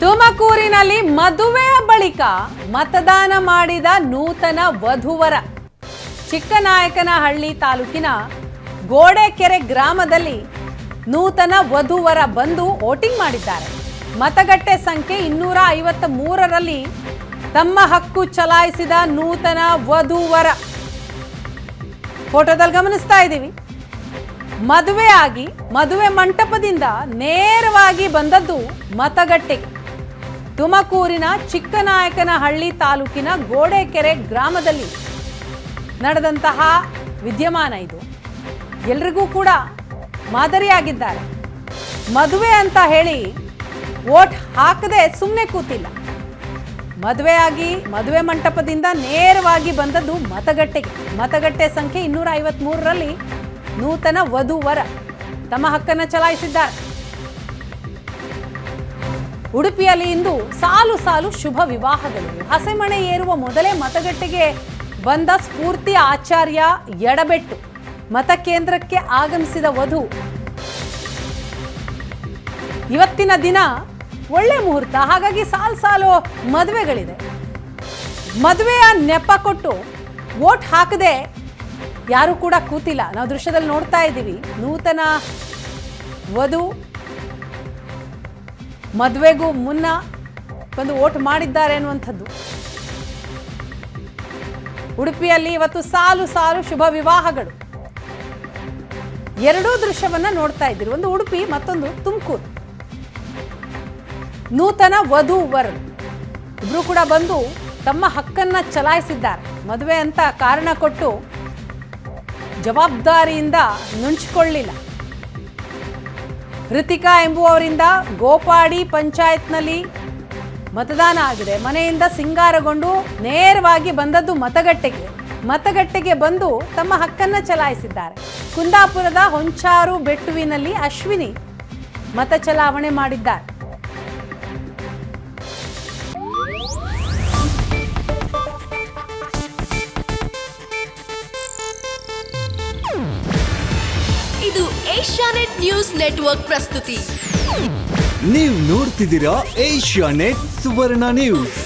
ತುಮಕೂರಿನಲ್ಲಿ ಮದುವೆಯ ಬಳಿಕ ಮತದಾನ ಮಾಡಿದ ನೂತನ ವಧುವರ. ಚಿಕ್ಕನಾಯಕನಹಳ್ಳಿ ತಾಲೂಕಿನ ಗೋಡೆಕೆರೆ ಗ್ರಾಮದಲ್ಲಿ ನೂತನ ವಧುವರ ಬಂದು ವೋಟಿಂಗ್ ಮಾಡಿದ್ದಾರೆ. ಮತಗಟ್ಟೆ ಸಂಖ್ಯೆ 253ರಲ್ಲಿ ತಮ್ಮ ಹಕ್ಕು ಚಲಾಯಿಸಿದ ನೂತನ ವಧುವರ ಫೋಟೋದಲ್ಲಿ ಗಮನಿಸ್ತಾ ಇದ್ದೀವಿ. ಮದುವೆಯಾಗಿ ಮದುವೆ ಮಂಟಪದಿಂದ ನೇರವಾಗಿ ಬಂದದ್ದು ಮತಗಟ್ಟೆಗೆ. ತುಮಕೂರಿನ ಚಿಕ್ಕನಾಯಕನಹಳ್ಳಿ ತಾಲೂಕಿನ ಗೋಡೆಕೆರೆ ಗ್ರಾಮದಲ್ಲಿ ನಡೆದಂತಹ ವಿದ್ಯಮಾನ ಇದು. ಎಲ್ರಿಗೂ ಕೂಡ ಮಾದರಿಯಾಗಿದ್ದಾರೆ. ಮದುವೆ ಅಂತ ಹೇಳಿ ವೋಟ್ ಹಾಕದೆ ಸುಮ್ಮನೆ ಕೂತಿಲ್ಲ. ಮದುವೆಯಾಗಿ ಮದುವೆ ಮಂಟಪದಿಂದ ನೇರವಾಗಿ ಬಂದದ್ದು ಮತಗಟ್ಟೆಗೆ. ಮತಗಟ್ಟೆ ಸಂಖ್ಯೆ 253ರಲ್ಲಿ ನೂತನ ವಧುವರ ತಮ್ಮ ಹಕ್ಕನ್ನು ಚಲಾಯಿಸಿದ್ದಾರೆ. ಉಡುಪಿಯಲ್ಲಿ ಇಂದು ಸಾಲು ಸಾಲು ಶುಭ ವಿವಾಹಗಳು. ಹಸೆಮಣೆ ಏರುವ ಮೊದಲೇ ಮತಗಟ್ಟೆಗೆ ಬಂದ ಸ್ಫೂರ್ತಿ ಆಚಾರ್ಯ ಎಡಬೆಟ್ಟು. ಮತಕೇಂದ್ರಕ್ಕೆ ಆಗಮಿಸಿದ ವಧು. ಇವತ್ತಿನ ದಿನ ಒಳ್ಳೆ ಮುಹೂರ್ತ, ಹಾಗಾಗಿ ಸಾಲು ಸಾಲು ಮದುವೆಗಳಿದೆ. ಮದುವೆಯ ನೆಪ ಕೊಟ್ಟು ವೋಟ್ ಹಾಕದೆ ಯಾರು ಕೂಡ ಕೂತಿಲ್ಲ. ನಾವು ದೃಶ್ಯದಲ್ಲಿ ನೋಡ್ತಾ ಇದ್ದೀವಿ. ನೂತನ ವಧು ಮದುವೆಗೂ ಮುನ್ನ ಬಂದು ವೋಟ್ ಮಾಡಿದ್ದಾರೆ ಅನ್ನುವಂಥದ್ದು. ಉಡುಪಿಯಲ್ಲಿ ಇವತ್ತು ಸಾಲು ಸಾಲು ಶುಭ ವಿವಾಹಗಳು. ಎರಡೂ ದೃಶ್ಯವನ್ನ ನೋಡ್ತಾ ಇದ್ದೀರಿ. ಒಂದು ಉಡುಪಿ, ಮತ್ತೊಂದು ತುಮಕೂರು. ನೂತನ ವಧುವರರು ಇಬ್ರು ಕೂಡ ಬಂದು ತಮ್ಮ ಹಕ್ಕನ್ನ ಚಲಾಯಿಸಿದ್ದಾರೆ. ಮದುವೆ ಅಂತ ಕಾರಣ ಕೊಟ್ಟು ಜವಾಬ್ದಾರಿಯಿಂದ ನುಣುಚಿಕೊಳ್ಳಿಲ್ಲ. ಋತಿಕಾ ಎಂಬುವವರಿಂದ ಗೋಪಾಡಿ ಪಂಚಾಯತ್ನಲ್ಲಿ ಮತದಾನ ಆಗಿದೆ. ಮನೆಯಿಂದ ಸಿಂಗಾರಗೊಂಡು ನೇರವಾಗಿ ಬಂದದ್ದು ಮತಗಟ್ಟೆಗೆ. ಮತಗಟ್ಟೆಗೆ ಬಂದು ತಮ್ಮ ಹಕ್ಕನ್ನು ಚಲಾಯಿಸಿದ್ದಾರೆ. ಕುಂದಾಪುರದ ಹೊಂಚಾರು ಬೆಟ್ಟುವಿನಲ್ಲಿ ಅಶ್ವಿನಿ ಮತ ಚಲಾವಣೆ ಮಾಡಿದ್ದಾರೆ. ಇದು ಏಷ್ಯಾನೆಟ್ ನ್ಯೂಸ್ ನೆಟ್ವರ್ಕ್ ಪ್ರಸ್ತುತಿ. ನೀವು ನೋಡ್ತಿದ್ದೀರಾ ಏಷ್ಯಾನೆಟ್ ಸುವರ್ಣ ನ್ಯೂಸ್.